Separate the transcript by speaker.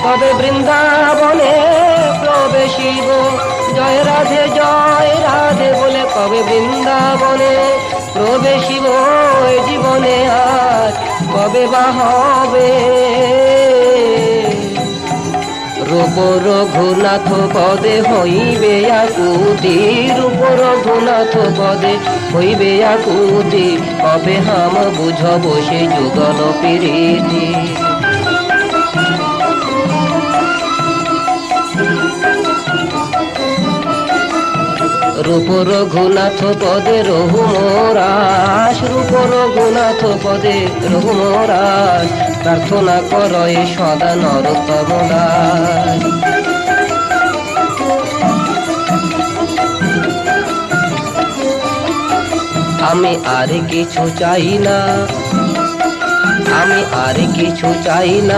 Speaker 1: কবে বৃন্দাবনে প্রবেশিব, জয় রাধে বলে কবে বৃন্দাবনে প্রবেশিব, জীবনে আর কবে বা হবে। রূপ রঘুনাথ পদে হইবে আকুতি, রূপ রঘুনাথ পদে হইবে আকুতি, কবে হাম বুঝব সে যুগল প্রীতি। রূপ রঘুনাথ পদে রঘু মোরাস, রূপ রঘুনাথ পদে রঘু মোরাস, প্রার্থনা করয়ে সদা নরোত্তম দাস। আমি আর কিছু চাই না, আমি আর কিছু চাই না।